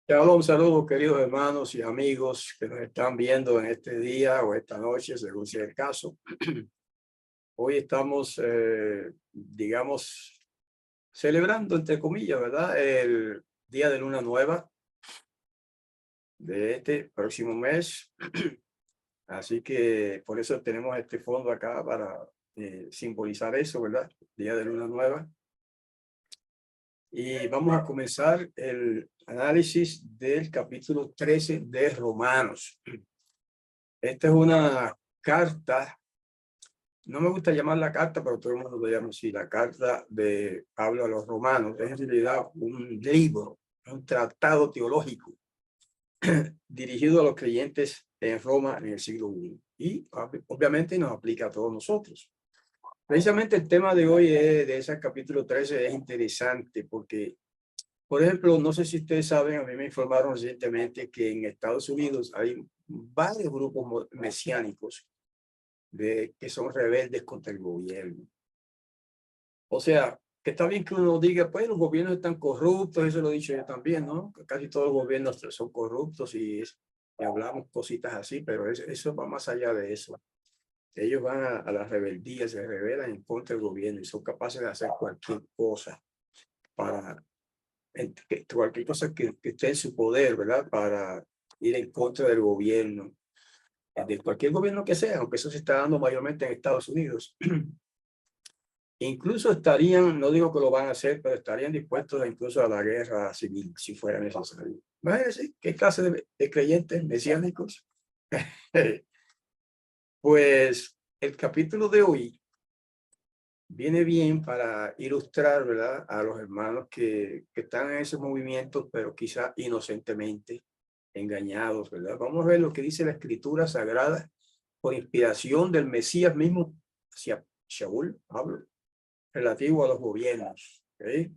Un saludo, queridos hermanos y amigos que nos están viendo en este día o esta noche, según sea el caso. Hoy estamos, digamos, celebrando, entre comillas, ¿verdad? El día de luna nueva de este próximo mes. Así que por eso tenemos este fondo acá para simbolizar eso, ¿verdad? Día de luna nueva. Y vamos a comenzar el análisis del capítulo 13 de Romanos. Esta es una carta, no me gusta llamarla carta, pero todo el mundo lo llama así, la carta de Pablo a los romanos. Es en realidad un libro, un tratado teológico dirigido a los creyentes en Roma en el siglo I. Y obviamente nos aplica a todos nosotros. Precisamente el tema de hoy de ese capítulo 13 es interesante porque, por ejemplo, no sé si ustedes saben, a mí me informaron recientemente que en Estados Unidos hay varios grupos mesiánicos que son rebeldes contra el gobierno. O sea, que está bien que uno diga, pues los gobiernos están corruptos, eso lo he dicho yo también, ¿no? Casi todos los gobiernos son corruptos y hablamos cositas así, pero eso va más allá de eso. Ellos van a la rebeldía, se rebelan en contra del gobierno y son capaces de hacer cualquier cosa para, cualquier cosa que esté en su poder, ¿verdad? Para ir en contra del gobierno, de cualquier gobierno que sea, aunque eso se está dando mayormente en Estados Unidos. Incluso estarían, no digo que lo van a hacer, pero estarían dispuestos incluso a la guerra civil, si fuera necesario. Imagínense qué clase de creyentes mesiánicos. Pues el capítulo de hoy viene bien para ilustrar, ¿verdad?, a los hermanos que están en esos movimientos, pero quizá inocentemente engañados, ¿verdad? Vamos a ver lo que dice la Escritura Sagrada por inspiración del Mesías mismo hacia Shaul, Pablo, relativo a los gobiernos. ¿Okay?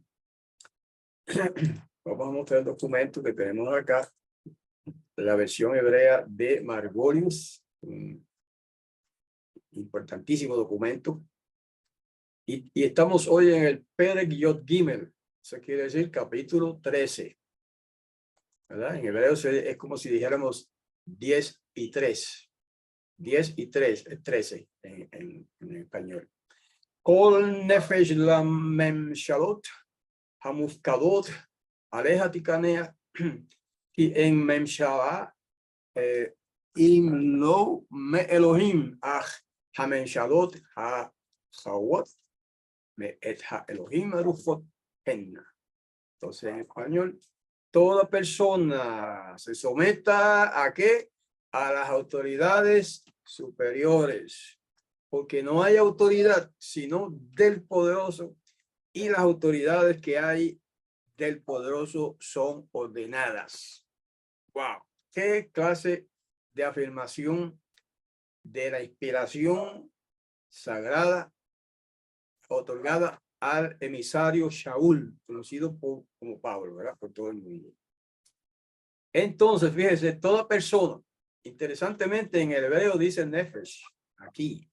Vamos a mostrar el documento que tenemos acá, la versión hebrea de Margolius, un importantísimo documento. Y estamos hoy en el Perek Yod Gimel, eso quiere decir capítulo 13, ¿verdad? En hebreo es como si dijéramos 10 y 3. 10 y 3, 13 en español. Kol nefesh la memshalot, hamufkadot, aleja tikanea, y en memshala, im lo me Elohim, hamenshalot, hawot, me et Elohim arufot henna. Entonces, en español, toda persona se someta a ¿qué? A las autoridades superiores, porque no hay autoridad sino del poderoso, y las autoridades que hay del poderoso son ordenadas. ¡Wow! ¿Qué clase de afirmación de la inspiración sagrada otorgada al emisario Shaul, conocido como Pablo, ¿verdad? Por todo el mundo. Entonces, fíjese, toda persona, interesantemente en el hebreo dice nefesh, aquí.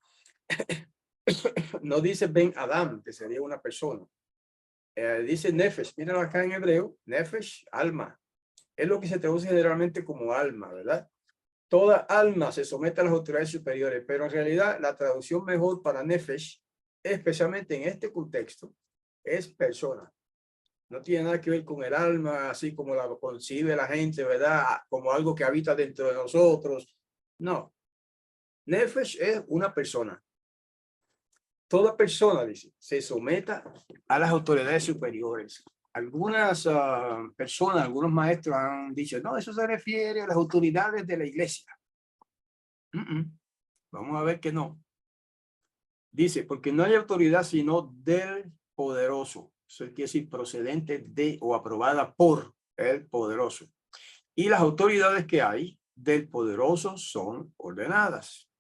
No dice Ben Adam, que sería una persona. Dice nefesh, míralo acá en hebreo, nefesh, alma. Es lo que se traduce generalmente como alma, ¿verdad? Toda alma se somete a las autoridades superiores, pero en realidad la traducción mejor para nefesh, especialmente en este contexto, es persona. No tiene nada que ver con el alma, así como la concibe la gente, ¿verdad? Como algo que habita dentro de nosotros. No. Nefesh es una persona. Toda persona, dice, se someta a las autoridades superiores. Algunas personas, algunos maestros han dicho, no, eso se refiere a las autoridades de la iglesia. Vamos a ver que no. Dice, porque no hay autoridad sino del poderoso. Eso quiere decir procedente de o aprobada por el poderoso. Y las autoridades que hay del poderoso son ordenadas.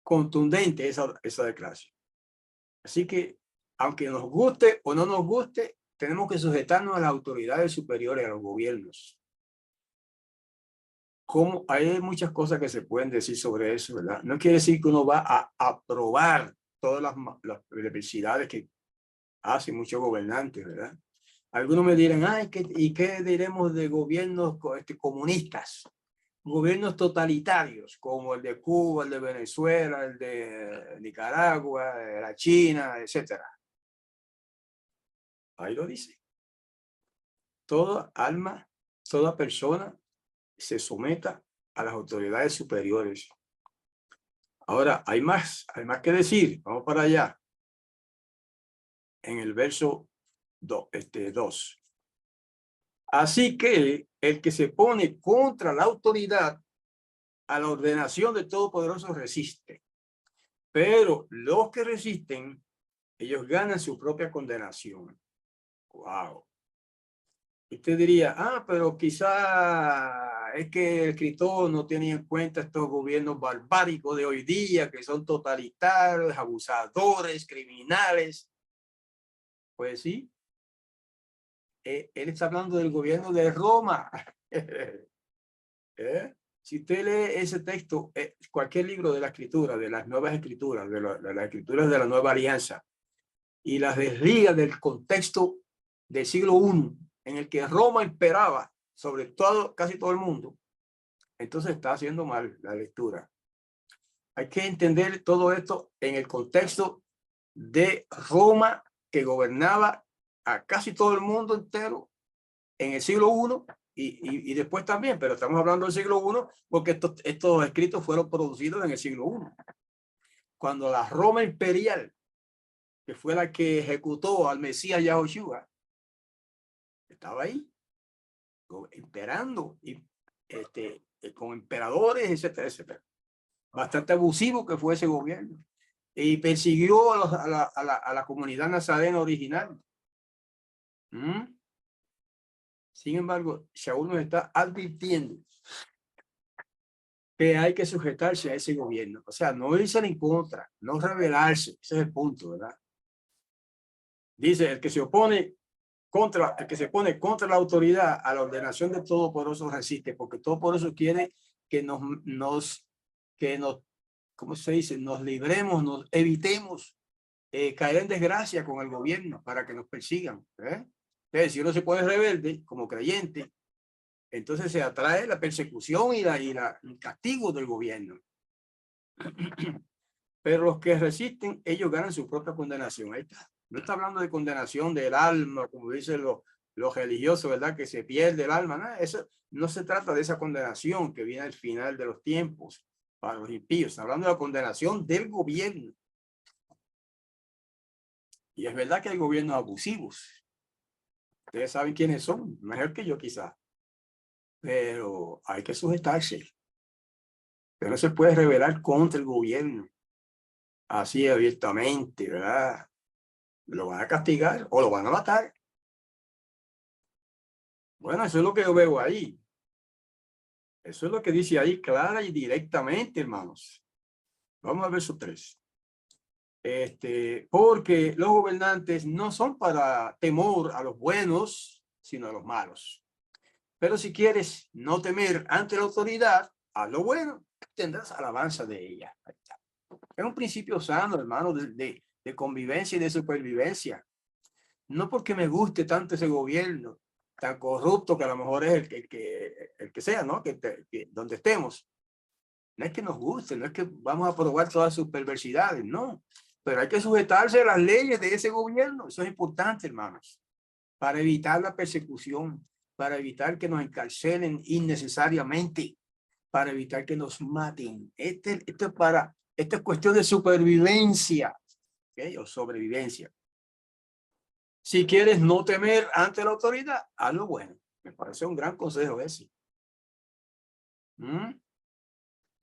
Contundente esa declaración. Así que, aunque nos guste o no nos guste, tenemos que sujetarnos a las autoridades superiores, a los gobiernos. Como hay muchas cosas que se pueden decir sobre eso, ¿verdad? No quiere decir que uno va a aprobar todas las perversidades que hacen muchos gobernantes, ¿verdad? Algunos me dirán, ay, ¿y qué diremos de gobiernos comunistas? Gobiernos totalitarios, como el de Cuba, el de Venezuela, el de Nicaragua, la China, etcétera. Ahí lo dice. Toda alma, toda persona se someta a las autoridades superiores. Ahora, hay más que decir. Vamos para allá. En el verso 2. Así que el que se pone contra la autoridad, a la ordenación del Todopoderoso resiste. Pero los que resisten, ellos ganan su propia condenación. Wow. Y usted diría, pero quizá es que el escritor no tenía en cuenta estos gobiernos barbáricos de hoy día, que son totalitarios, abusadores, criminales. Pues sí, él está hablando del gobierno de Roma. Si usted lee ese texto, cualquier libro de la escritura, de las nuevas escrituras, de las escrituras de la nueva alianza, y las desliga del contexto del siglo I, en el que Roma imperaba sobre todo, casi todo el mundo, entonces está haciendo mal la lectura. Hay que entender todo esto en el contexto de Roma, que gobernaba a casi todo el mundo entero en el siglo I y después también, pero estamos hablando del siglo I porque estos escritos fueron producidos en el siglo I. Cuando la Roma imperial, que fue la que ejecutó al Mesías Yahushua, estaba ahí, imperando, y con emperadores, etcétera, etcétera. Bastante abusivo que fue ese gobierno. Y persiguió a la comunidad nazarena original. Sin embargo, Shaul nos está advirtiendo que hay que sujetarse a ese gobierno. O sea, no irse en contra, no rebelarse. Ese es el punto, ¿verdad? Dice, el que se pone contra la autoridad, a la ordenación de Todopoderoso resiste, porque Todopoderoso quiere que ¿cómo se dice? Nos libremos, nos evitemos caer en desgracia con el gobierno para que nos persigan. Entonces, si uno se pone rebelde como creyente, entonces se atrae la persecución y el castigo del gobierno. Pero los que resisten, ellos ganan su propia condenación. Ahí está. No está hablando de condenación del alma, como dicen los religiosos, ¿verdad? Que se pierde el alma. No, eso no se trata de esa condenación que viene al final de los tiempos para los impíos. Está hablando de la condenación del gobierno. Y es verdad que hay gobiernos abusivos. Ustedes saben quiénes son, mejor que yo quizá. Pero hay que sujetarse. Pero no se puede rebelar contra el gobierno así abiertamente, ¿verdad? Lo van a castigar o lo van a matar. Bueno, eso es lo que yo veo ahí. Eso es lo que dice ahí clara y directamente, hermanos. Vamos al verso 3. Porque los gobernantes no son para temor a los buenos, sino a los malos. Pero si quieres no temer ante la autoridad, haz lo bueno, tendrás alabanza de ella. Es un principio sano, hermano, de convivencia y de supervivencia. No porque me guste tanto ese gobierno tan corrupto que a lo mejor es el que sea, ¿no? Donde estemos. No es que nos guste, no es que vamos a aprobar todas sus perversidades, no. Pero hay que sujetarse a las leyes de ese gobierno. Eso es importante, hermanos, para evitar la persecución, para evitar que nos encarcelen innecesariamente, para evitar que nos maten. Esto es cuestión de supervivencia, ¿okay? O sobrevivencia. Si quieres no temer ante la autoridad, haz lo bueno. Me parece un gran consejo ese.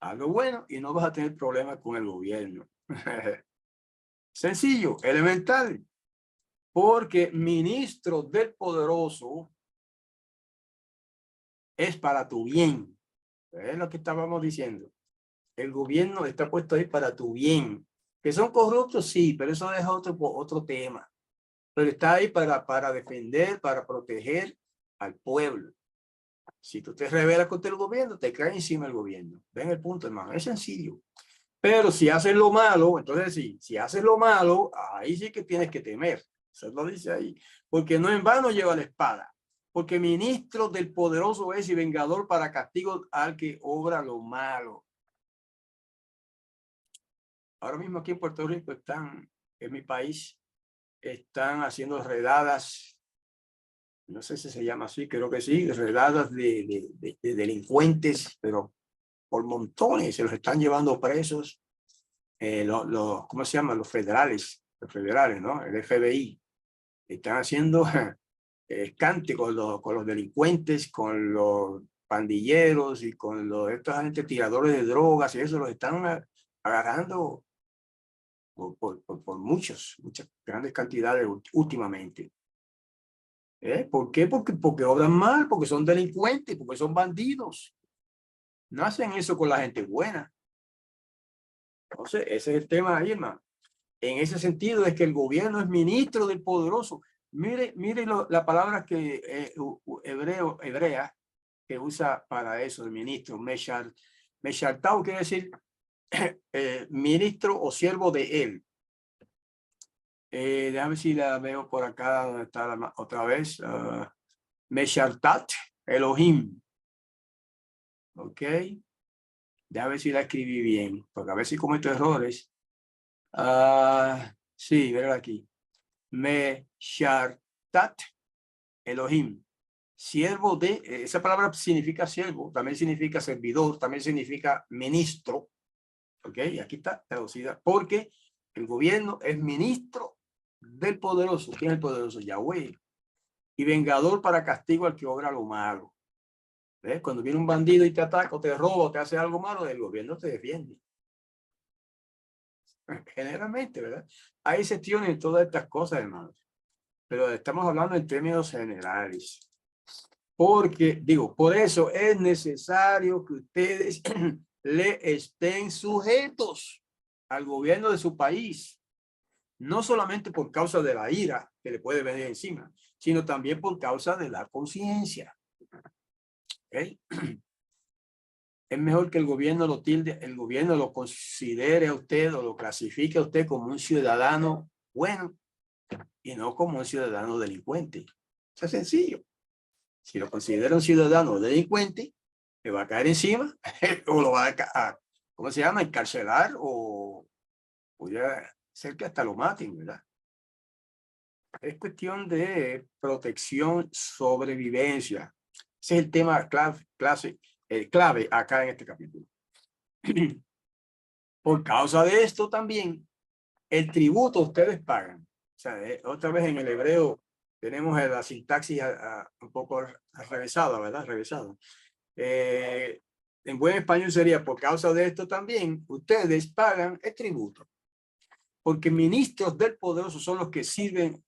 Haz lo bueno y no vas a tener problemas con el gobierno. Sencillo, elemental. Porque ministro del poderoso es para tu bien. Es lo que estábamos diciendo. El gobierno está puesto ahí para tu bien. Que son corruptos, sí, pero eso es otro tema. Pero está ahí para defender, para proteger al pueblo. Si tú te rebelas contra el gobierno, te cae encima el gobierno. Ven el punto, hermano. Es sencillo. Pero si haces lo malo, entonces sí, si haces lo malo, ahí sí que tienes que temer. Se lo dice ahí. Porque no en vano lleva la espada. Porque ministro del poderoso es y vengador para castigo al que obra lo malo. Ahora mismo aquí en Puerto Rico están, en mi país, están haciendo redadas, no sé si se llama así, creo que sí, redadas de delincuentes, pero por montones, se los están llevando presos, ¿cómo se llaman? Los federales, ¿no? El FBI. Están haciendo escante con los delincuentes, con los pandilleros y con estos agentes tiradores de drogas y eso, los están agarrando por muchas grandes cantidades últimamente. ¿Por qué? Porque obran mal, porque son delincuentes, porque son bandidos. No hacen eso con la gente buena. Entonces, ese es el tema ahí, hermano. En ese sentido es que el gobierno es ministro del poderoso. Mire la palabra que hebrea que usa para eso el ministro. Meshartau quiere decir ministro o siervo de él. Déjame ver si la veo por acá donde está otra vez. Meshartat Elohim. Ok. Déjame ver si la escribí bien, porque a ver si cometo errores. Sí, verla aquí. Meshartat Elohim. Siervo de, esa palabra significa siervo, también significa servidor, también significa ministro. Ok, aquí está traducida, porque el gobierno es ministro del poderoso. ¿Quién es el poderoso? Yahweh. Y vengador para castigo al que obra lo malo. ¿Ves? Cuando viene un bandido y te ataca o te roba o te hace algo malo, el gobierno te defiende. Generalmente, ¿verdad? Hay excepciones en todas estas cosas, hermanos. Pero estamos hablando en términos generales. Porque, digo, por eso es necesario que ustedes le estén sujetos al gobierno de su país. No solamente por causa de la ira que le puede venir encima, sino también por causa de la conciencia. ¿Okay? Es mejor que el gobierno lo tilde, el gobierno lo considere a usted o lo clasifique a usted como un ciudadano bueno y no como un ciudadano delincuente. Eso es sencillo. Si lo considera un ciudadano delincuente, le va a caer encima o lo va a, ¿cómo se llama? Encarcelar o puede ser que hasta lo maten, ¿verdad? Es cuestión de protección, sobrevivencia. Ese es el tema clave acá en este capítulo. Por causa de esto también, el tributo ustedes pagan. O sea, otra vez en el hebreo tenemos la sintaxis un poco revisada, ¿verdad? Revisada. En buen español sería, por causa de esto también, ustedes pagan el tributo. Porque ministros del poderoso son los que sirven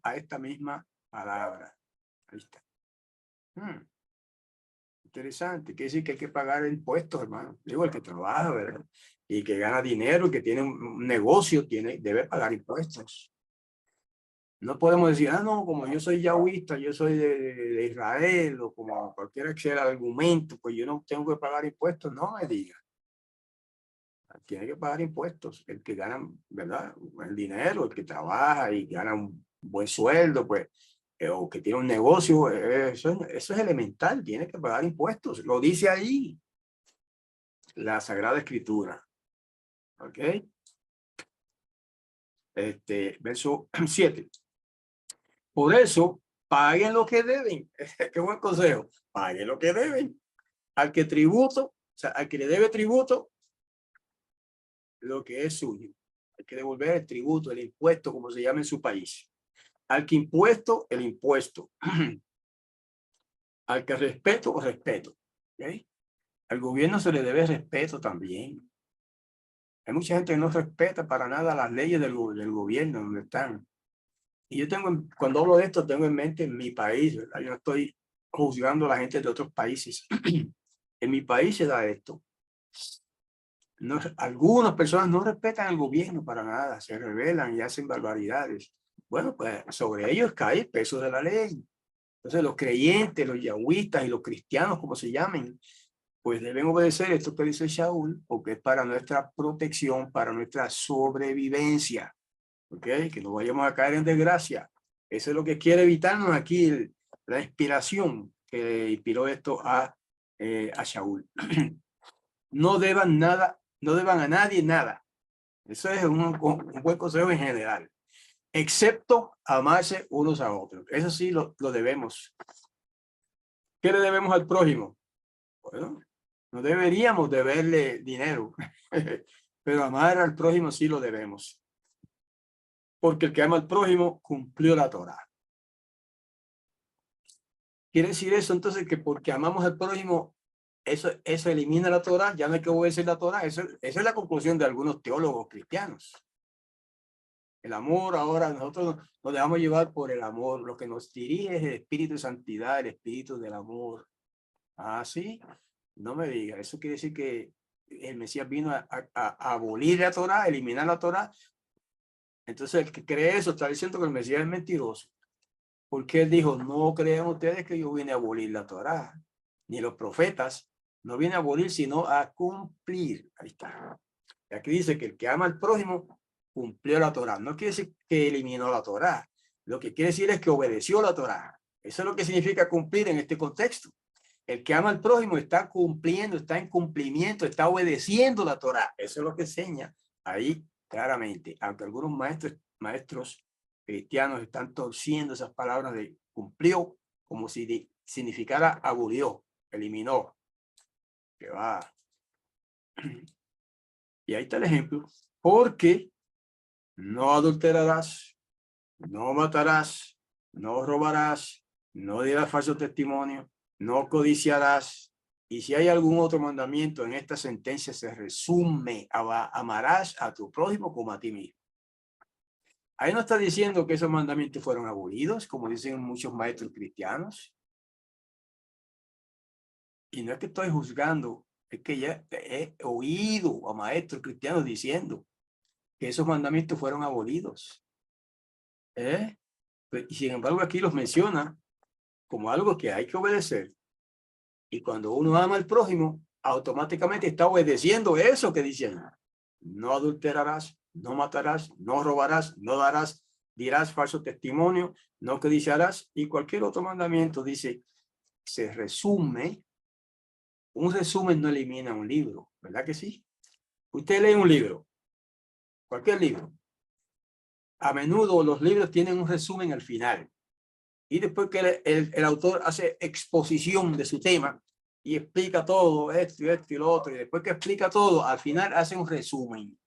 a esta misma palabra. Ahí está. Interesante. Quiere decir que hay que pagar impuestos, hermano. Digo, el que trabaja, ¿verdad? Y que gana dinero, que tiene un negocio, debe pagar impuestos. No podemos decir, no, como yo soy yahwista, yo soy de Israel, o como cualquiera que sea el argumento, pues yo no tengo que pagar impuestos. No me diga. Tiene que pagar impuestos. El que gana, ¿verdad? El dinero, el que trabaja y gana un buen sueldo, pues, o que tiene un negocio, eso es elemental, tiene que pagar impuestos. Lo dice ahí la Sagrada Escritura. ¿Ok? Verso 7. Por eso, paguen lo que deben. Qué buen consejo. Paguen lo que deben. Al que tributo, o sea, al que le debe tributo, lo que es suyo. Hay que devolver el tributo, el impuesto, como se llama en su país. Al que impuesto, el impuesto. Al que respeto, respeto. ¿Okay? Al gobierno se le debe respeto también. Hay mucha gente que no respeta para nada las leyes del gobierno donde están. Y yo cuando hablo de esto, tengo en mente en mi país, ¿verdad? Yo no estoy juzgando a la gente de otros países. En mi país se da esto. No, algunas personas no respetan al gobierno para nada, se rebelan y hacen barbaridades. Bueno, pues sobre ellos cae el peso de la ley. Entonces los creyentes, los yahwistas y los cristianos, como se llamen, pues deben obedecer esto que dice Shaul, porque es para nuestra protección, para nuestra sobrevivencia. ¿ok? Que no vayamos a caer en desgracia. Eso es lo que quiere evitarnos aquí la inspiración que inspiró esto a Shaul. No deban nada, no deban a nadie nada. Eso es un buen consejo en general, excepto amarse unos a otros. Eso sí lo debemos. ¿Qué le debemos al prójimo? Bueno, no deberíamos deberle dinero, pero amar al prójimo sí lo debemos. Porque el que ama al prójimo cumplió la Torá. Quiere decir eso entonces que porque amamos al prójimo, eso elimina la Torá, ya no hay que obedecer la Torá. Esa es la conclusión de algunos teólogos cristianos. El amor, ahora nosotros nos dejamos llevar por el amor. Lo que nos dirige es el espíritu de santidad, el espíritu del amor. Ah, sí, no me diga. Eso quiere decir que el Mesías vino a abolir la Torá, a eliminar la Torá. Entonces el que cree eso está diciendo que el Mesías es mentiroso. Porque él dijo, no crean ustedes que yo vine a abolir la Torá, ni los profetas. No viene a abolir, sino a cumplir. Ahí está. Y aquí dice que el que ama al prójimo cumplió la Torá. No quiere decir que eliminó la Torá. Lo que quiere decir es que obedeció la Torá. Eso es lo que significa cumplir en este contexto. El que ama al prójimo está cumpliendo, está en cumplimiento, está obedeciendo la Torá. Eso es lo que enseña ahí claramente. Aunque algunos maestros cristianos están torciendo esas palabras de cumplió como si significara abolió, eliminó. Que va. Y ahí está el ejemplo. Porque no adulterarás, no matarás, no robarás, no dirás falso testimonio, no codiciarás. Y si hay algún otro mandamiento en esta sentencia, se resume: amarás a tu prójimo como a ti mismo. Ahí no está diciendo que esos mandamientos fueron abolidos, como dicen muchos maestros cristianos. Y no es que estoy juzgando, es que ya he oído a maestros cristianos diciendo que esos mandamientos fueron abolidos. Y sin embargo aquí los menciona como algo que hay que obedecer. Y cuando uno ama al prójimo, automáticamente está obedeciendo eso que dice ahí. No adulterarás, no matarás, no robarás, no dirás falso testimonio, no codiciarás, y cualquier otro mandamiento dice, se resume. Un resumen no elimina un libro, ¿verdad que sí? Usted lee un libro, cualquier libro. A menudo los libros tienen un resumen al final. Y después que el autor hace exposición de su tema y explica todo, esto y lo otro, y después que explica todo, al final hace un resumen.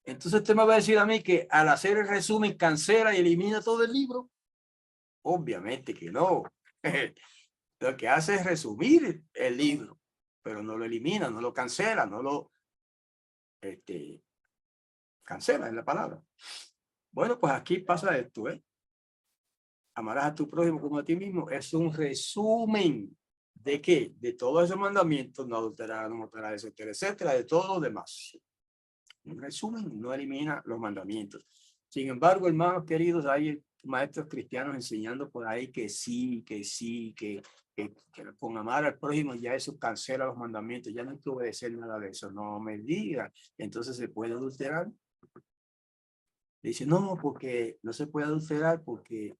Entonces usted me va a decir a mí que al hacer el resumen cancela y elimina todo el libro. Obviamente que no. Lo que hace es resumir el libro, pero no lo elimina, no lo cancela, no lo cancela, es la palabra. Bueno, pues aquí pasa esto, amarás a tu prójimo como a ti mismo. Es un resumen de qué, de todos esos mandamientos: no adulterarás, no matarás, etcétera, etcétera, de todo lo demás. Un resumen no elimina los mandamientos. Sin embargo, hermanos queridos, hay maestros cristianos enseñando por ahí que sí, que con amar al prójimo ya eso cancela los mandamientos, ya no hay que obedecer nada de eso. No me diga. Entonces se puede adulterar. Dice, no, porque no se puede adulterar porque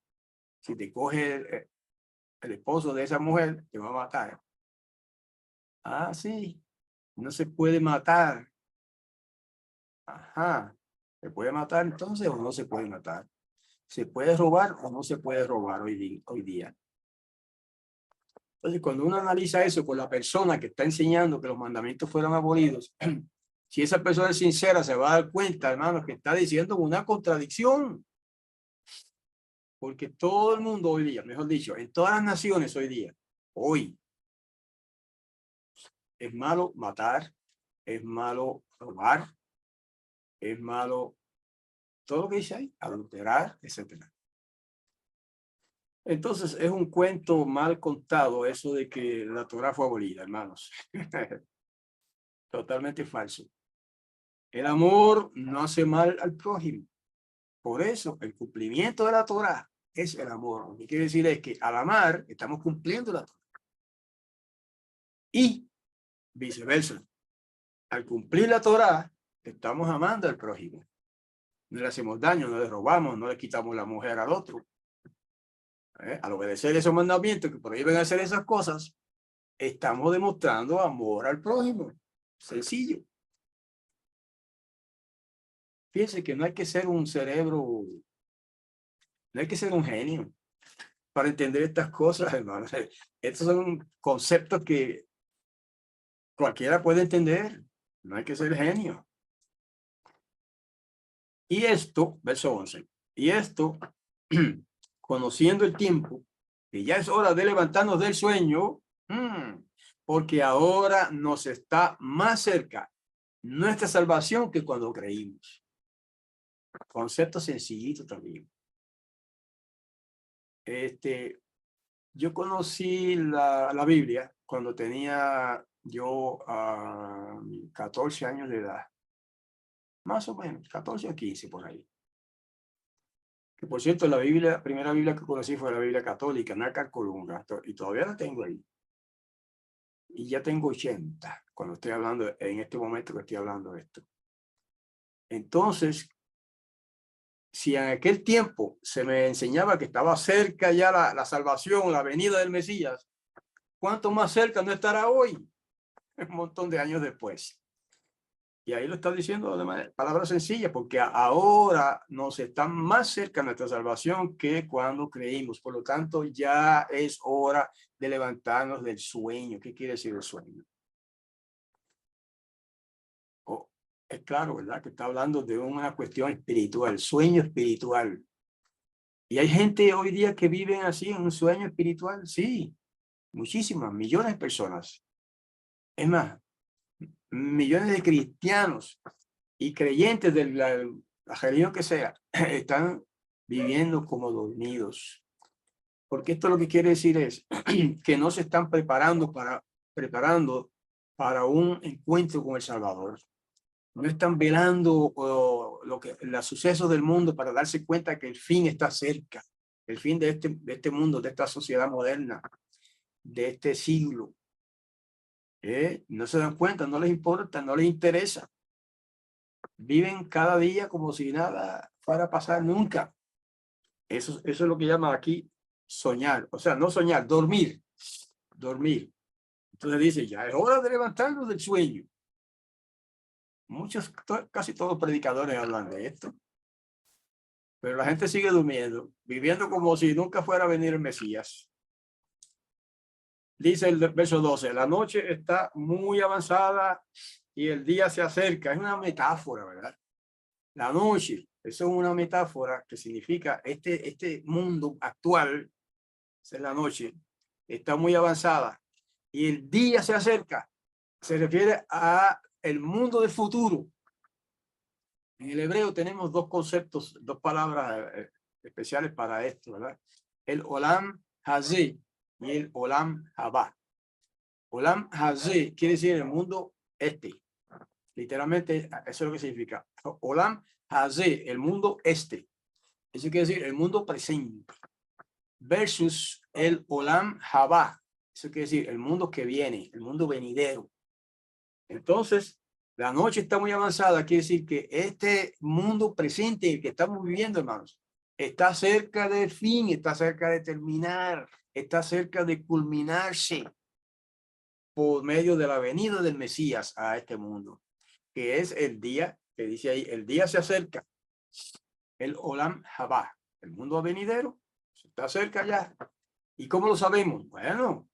si te coge el esposo de esa mujer, te va a matar. Ah, sí, no se puede matar. Ajá, ¿se puede matar entonces o no se puede matar? ¿Se puede robar o no se puede robar hoy día? Entonces, cuando uno analiza eso con la persona que está enseñando que los mandamientos fueron abolidos, si esa persona es sincera, se va a dar cuenta, hermano, que está diciendo una contradicción. Porque todo el mundo hoy día, mejor dicho, en todas las naciones hoy, es malo matar, es malo robar, es malo todo lo que dice ahí, adulterar, etcétera. Entonces es un cuento mal contado eso de que la Torá fue abolida, hermanos. Totalmente falso. El amor no hace mal al prójimo. Por eso el cumplimiento de la Torá es el amor. Lo que quiere decir es que al amar estamos cumpliendo la Torá. Y viceversa. Al cumplir la Torá estamos amando al prójimo. no le hacemos daño, no le robamos, no le quitamos la mujer al otro. Al obedecer esos mandamientos que prohíben hacer esas cosas, estamos demostrando amor al prójimo. Sencillo. Fíjense que no hay que ser un cerebro, no hay que ser un genio para entender estas cosas, hermano. Estos son conceptos que cualquiera puede entender. No hay que ser genio. Y esto, verso 11, y esto, conociendo el tiempo, que ya es hora de levantarnos del sueño, porque ahora nos está más cerca nuestra salvación que cuando creímos. Concepto sencillito también. Yo conocí la Biblia cuando tenía yo 14 años de edad. Más o menos, 14 o 15 por ahí. Que por cierto, la primera Biblia que conocí fue la Biblia católica, Nácar Colunga, y todavía la tengo ahí. Y ya tengo 80, cuando estoy hablando, en este momento que estoy hablando de esto. Entonces, si en aquel tiempo se me enseñaba que estaba cerca ya la salvación, la venida del Mesías, ¿cuánto más cerca no estará hoy? Un montón de años después. Y ahí lo está diciendo de palabras sencillas, porque ahora nos está más cerca nuestra salvación que cuando creímos. Por lo tanto, ya es hora de levantarnos del sueño. ¿Qué quiere decir el sueño? Es claro, ¿verdad? Que está hablando de una cuestión espiritual, sueño espiritual. Y hay gente hoy día que viven así en un sueño espiritual. Sí, muchísimas, millones de personas. Es más, millones de cristianos y creyentes de la religión que sea, están viviendo como dormidos. Porque esto lo que quiere decir es que no se están preparando para un encuentro con el Salvador. No están velando los sucesos del mundo para darse cuenta que el fin está cerca. El fin de este mundo, de esta sociedad moderna, de este siglo. No se dan cuenta, no les importa, no les interesa. Viven cada día como si nada fuera a pasar nunca. Eso es lo que llama aquí soñar. O sea, no soñar, dormir. Dormir. Entonces dice, ya es hora de levantarnos del sueño. Casi todos predicadores hablan de esto. Pero la gente sigue durmiendo, viviendo como si nunca fuera a venir el Mesías. Dice el verso 12, la noche está muy avanzada y el día se acerca. Es una metáfora, ¿verdad? La noche, eso es una metáfora que significa este mundo actual, es la noche, está muy avanzada y el día se acerca. Se refiere a el mundo del futuro. En el hebreo tenemos dos conceptos, dos palabras especiales para esto, ¿verdad? El Olam Hazé y el Olam Haba. Olam Hazé quiere decir el mundo este. Literalmente, eso es lo que significa. Olam Hazé, el mundo este. Eso quiere decir el mundo presente. Versus el Olam Haba. Eso quiere decir el mundo que viene, el mundo venidero. Entonces, la noche está muy avanzada, quiere decir que este mundo presente que estamos viviendo, hermanos, está cerca del fin, está cerca de terminar, está cerca de culminarse por medio de la venida del Mesías a este mundo, que es el día, que dice ahí, el día se acerca, el Olam Haba, el mundo venidero, está cerca ya. ¿Y cómo lo sabemos? Bueno,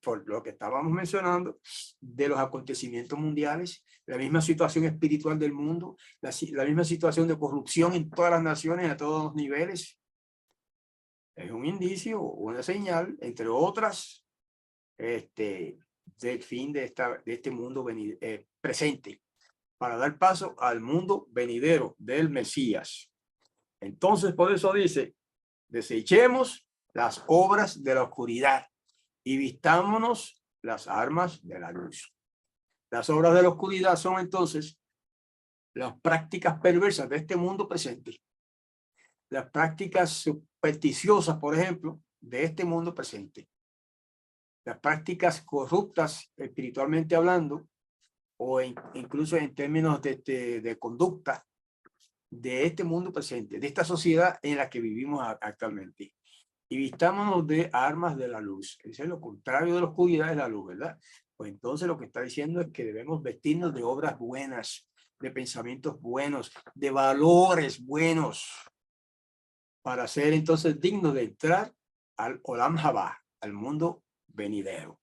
por lo que estábamos mencionando, de los acontecimientos mundiales, la misma situación espiritual del mundo, la misma situación de corrupción en todas las naciones, a todos los niveles. Es un indicio, una señal, entre otras, del fin de este mundo presente, para dar paso al mundo venidero del Mesías. Entonces, por eso dice, desechemos las obras de la oscuridad y vistámonos las armas de la luz. Las obras de la oscuridad son entonces las prácticas perversas de este mundo presente. Las prácticas supersticiosas, por ejemplo, de este mundo presente. Las prácticas corruptas espiritualmente hablando, o incluso en términos de conducta, de este mundo presente, de esta sociedad en la que vivimos actualmente. Y vistámonos de armas de la luz. Eso es lo contrario de la oscuridad, es la luz, ¿verdad? Pues entonces lo que está diciendo es que debemos vestirnos de obras buenas, de pensamientos buenos, de valores buenos, para ser entonces dignos de entrar al Olam Haba, al mundo venidero.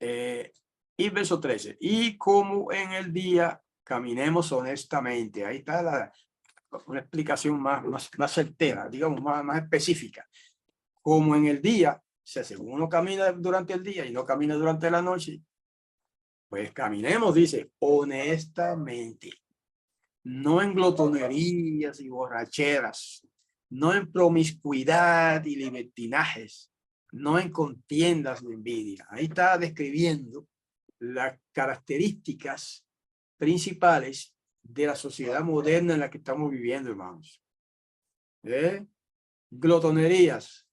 Y verso 13, y como en el día caminemos honestamente. Ahí está una explicación más certera, digamos, más específica. Como en el día, o sea, según uno camina durante el día y no camina durante la noche, pues caminemos, dice, honestamente, no en glotonerías y borracheras, no en promiscuidad y libertinajes, no en contiendas de envidia. Ahí está describiendo las características principales de la sociedad moderna en la que estamos viviendo, hermanos. Glotonerías.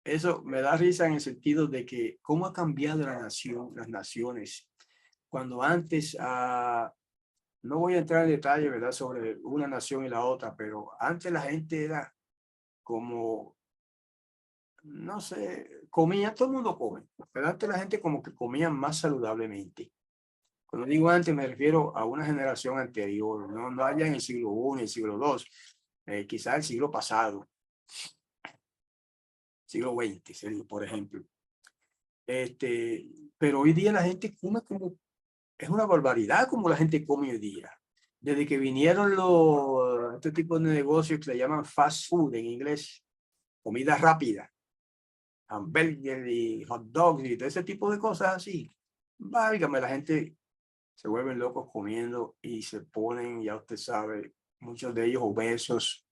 Eso me da risa en el sentido de que cómo ha cambiado la nación, las naciones. Cuando antes, no voy a entrar en detalle, ¿verdad?, sobre una nación y la otra, pero antes la gente era como, no sé, comía, todo el mundo come, pero antes la gente como que comía más saludablemente. Cuando digo antes me refiero a una generación anterior, no allá en el siglo I, el siglo II, quizás el siglo pasado, siglo XX, por ejemplo. Pero hoy día la gente come como, es una barbaridad como la gente come hoy día. Desde que vinieron este tipo de negocios que le llaman fast food en inglés, comida rápida, hamburgues y hot dogs y todo ese tipo de cosas así. Válgame, la gente se vuelven locos comiendo y se ponen, ya usted sabe, muchos de ellos obesos.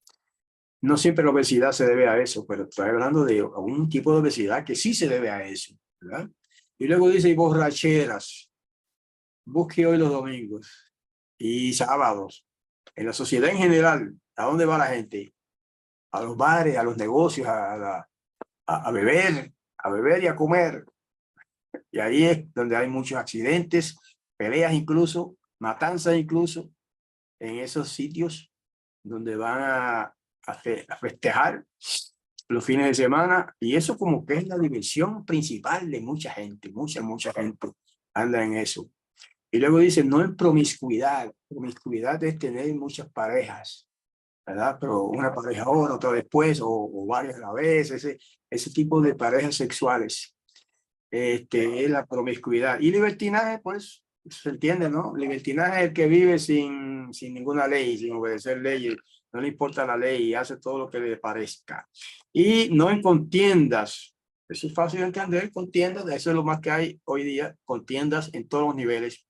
No siempre la obesidad se debe a eso, pero estoy hablando de un tipo de obesidad que sí se debe a eso, ¿verdad? Y luego dice, y borracheras. Busque hoy los domingos y sábados. En la sociedad en general, ¿a dónde va la gente? A los bares, a los negocios, a beber y a comer. Y ahí es donde hay muchos accidentes, peleas incluso, matanzas incluso, en esos sitios donde van a festejar los fines de semana. Y eso como que es la diversión principal de mucha gente, mucha gente anda en eso. Y luego dice, no en promiscuidad. Promiscuidad es tener muchas parejas, ¿verdad? Pero una pareja ahora, otra después, o varias a la vez, ese tipo de parejas sexuales. Es la promiscuidad. Y libertinaje, pues, se entiende, ¿no? Libertinaje es el que vive sin ninguna ley, sin obedecer leyes, no le importa la ley y hace todo lo que le parezca. Y no en contiendas. Eso es fácil de entender, contiendas, eso es lo más que hay hoy día, contiendas en todos los niveles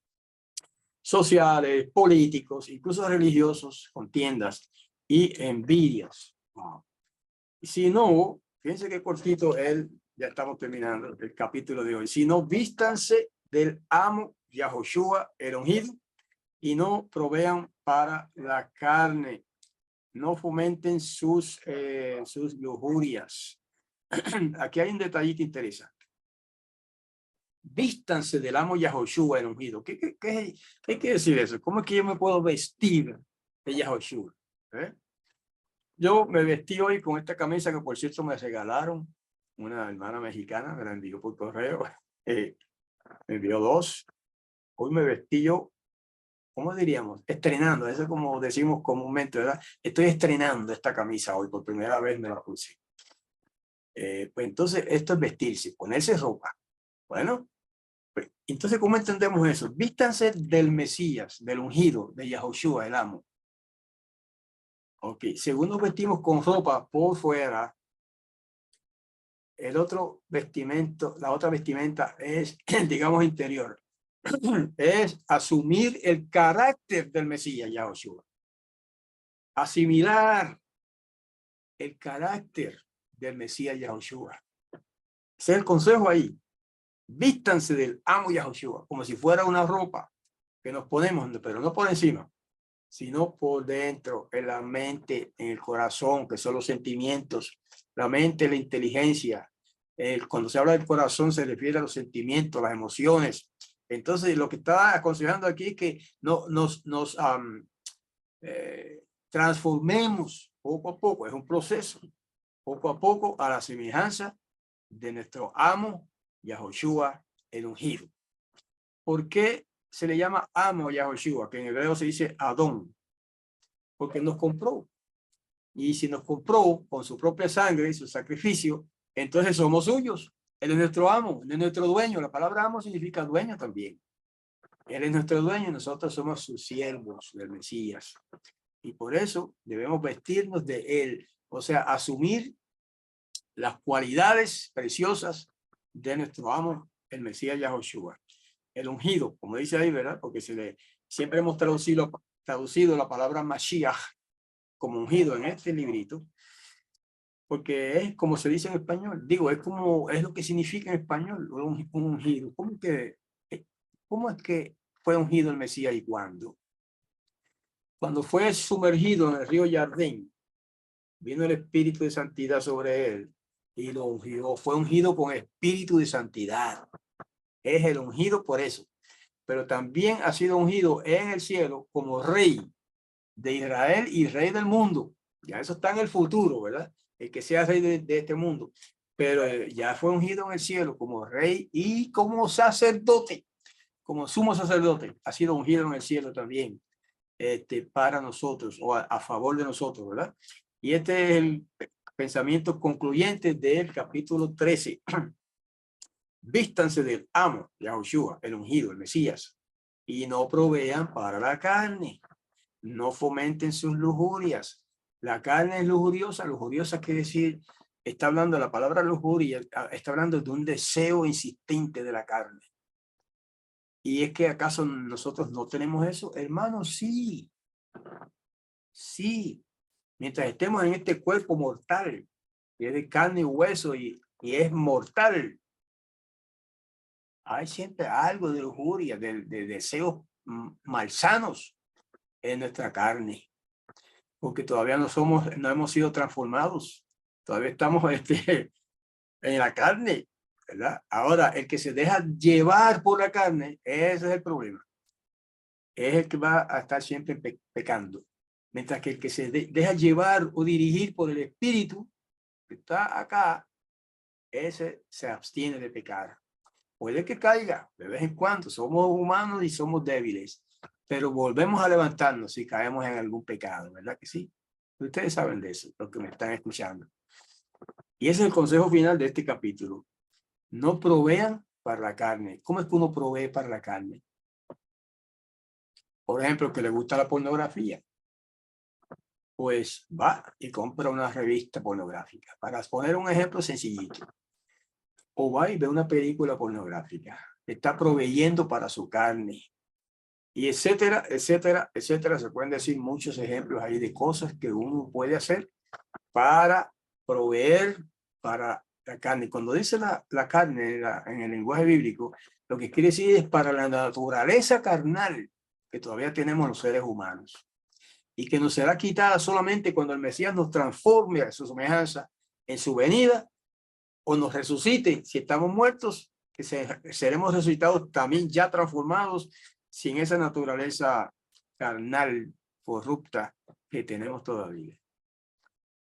sociales, políticos, incluso religiosos, contiendas y envidias. Si no, fíjense qué cortito ya estamos terminando el capítulo de hoy. Si no, vístanse del amo Yahoshua el ungido y no provean para la carne. No fomenten sus lujurias. Aquí hay un detallito interesante. Vístanse del amo Yahoshua el ungido. ¿Qué quiere decir eso? ¿Cómo es que yo me puedo vestir de Yahoshua? Yo me vestí hoy con esta camisa que por cierto me regalaron una hermana mexicana, me la envió por correo, me envió 2. Hoy me vestí yo, ¿cómo diríamos? Estrenando, eso es como decimos comúnmente, ¿verdad? Estoy estrenando esta camisa hoy, por primera vez me la puse. Pues entonces esto es vestirse, ponerse ropa. Bueno, pues, entonces ¿cómo entendemos eso? Vístanse del Mesías, del ungido, de Yahoshua, el amo. Ok, según nos vestimos con ropa por fuera, el otro vestimento, la otra vestimenta es, digamos, interior. Es asumir el carácter del Mesías, Yahoshua. Asimilar el carácter del Mesías, Yahoshua. Ese es el consejo ahí. Vístanse del amo Yahoshua, como si fuera una ropa que nos ponemos, pero no por encima, sino por dentro, en la mente, en el corazón, que son los sentimientos, la mente, la inteligencia. Cuando se habla del corazón se refiere a los sentimientos, las emociones, Entonces, lo que está aconsejando aquí es que nos transformemos poco a poco, es un proceso, poco a poco a la semejanza de nuestro amo Yahoshua el ungido. ¿Por qué se le llama amo Yahoshua? Que en hebreo se dice Adón. Porque nos compró. Y si nos compró con su propia sangre y su sacrificio, entonces somos suyos. Él es nuestro amo, él es nuestro dueño. La palabra amo significa dueño también. Él es nuestro dueño y nosotros somos sus siervos del Mesías. Y por eso debemos vestirnos de él. O sea, asumir las cualidades preciosas de nuestro amo, el Mesías Yahoshua. El ungido, como dice ahí, ¿verdad? Porque siempre hemos traducido la palabra Mashiach como ungido en este librito, porque es como se dice en español. Digo, es lo que significa en español un ungido. ¿Cómo es que fue ungido el Mesías y cuándo? Cuando fue sumergido en el río Jardín, vino el Espíritu de Santidad sobre él y lo ungió. Fue ungido con Espíritu de Santidad. Es el ungido por eso. Pero también ha sido ungido en el cielo como rey de Israel y rey del mundo. Ya eso está en el futuro, ¿verdad? El que sea rey de este mundo. Pero ya fue ungido en el cielo como rey y como sacerdote, como sumo sacerdote. Ha sido ungido en el cielo también para nosotros o a favor de nosotros, ¿verdad? Y este es el pensamiento concluyente del capítulo 13. Vístanse del amo, Yahoshua, el ungido, el Mesías, y no provean para la carne. No fomenten sus lujurias. La carne es lujuriosa. Lujuriosa quiere decir, está hablando, la palabra lujuria, está hablando de un deseo insistente de la carne. ¿Y es que acaso nosotros no tenemos eso? Hermanos, sí. Sí. Mientras estemos en este cuerpo mortal, que es de carne y hueso y es mortal, hay siempre algo de lujuria, de deseos malsanos en nuestra carne, porque todavía no hemos sido transformados, todavía estamos en la carne, ¿verdad? Ahora, el que se deja llevar por la carne, ese es el problema. Es el que va a estar siempre pecando. Mientras que el que se deja llevar o dirigir por el Espíritu, que está acá, ese se abstiene de pecar. Puede que caiga de vez en cuando, somos humanos y somos débiles, pero volvemos a levantarnos si caemos en algún pecado, ¿verdad que sí? Ustedes saben de eso, los que me están escuchando. Y ese es el consejo final de este capítulo. No provean para la carne. ¿Cómo es que uno provee para la carne? Por ejemplo, que le gusta la pornografía. Pues va y compra una revista pornográfica. Para poner un ejemplo sencillito. O va y ve una película pornográfica. Está proveyendo para su carne. Y etcétera, etcétera, etcétera. Se pueden decir muchos ejemplos ahí de cosas que uno puede hacer para proveer para la carne. Cuando dice la carne en el lenguaje bíblico, lo que quiere decir es para la naturaleza carnal que todavía tenemos los seres humanos y que nos será quitada solamente cuando el Mesías nos transforme a su semejanza en su venida o nos resucite si estamos muertos, que seremos resucitados también ya transformados sin esa naturaleza carnal corrupta que tenemos todavía.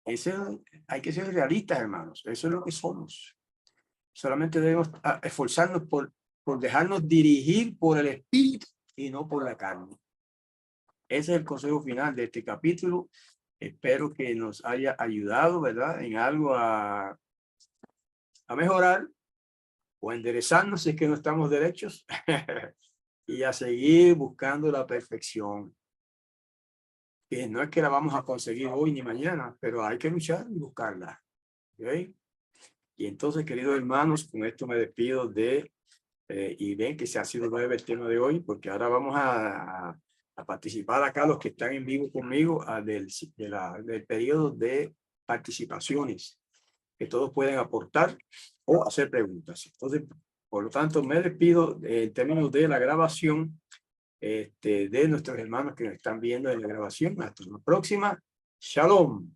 Hay que ser realistas, hermanos. Eso es lo que somos. Solamente debemos esforzarnos por dejarnos dirigir por el Espíritu y no por la carne. Ese es el consejo final de este capítulo. Espero que nos haya ayudado, ¿verdad? En algo a mejorar o a enderezarnos si es que no estamos derechos y a seguir buscando la perfección. Que no es que la vamos a conseguir hoy ni mañana, pero hay que luchar y buscarla. ¿Okay? Y entonces, queridos hermanos, con esto me despido y ven que se ha sido breve el tema de hoy, porque ahora vamos a participar acá los que están en vivo conmigo del periodo de participaciones, que todos pueden aportar o hacer preguntas. Entonces, por lo tanto, me despido en términos de la grabación de nuestros hermanos que nos están viendo en la grabación. Hasta la próxima. Shalom.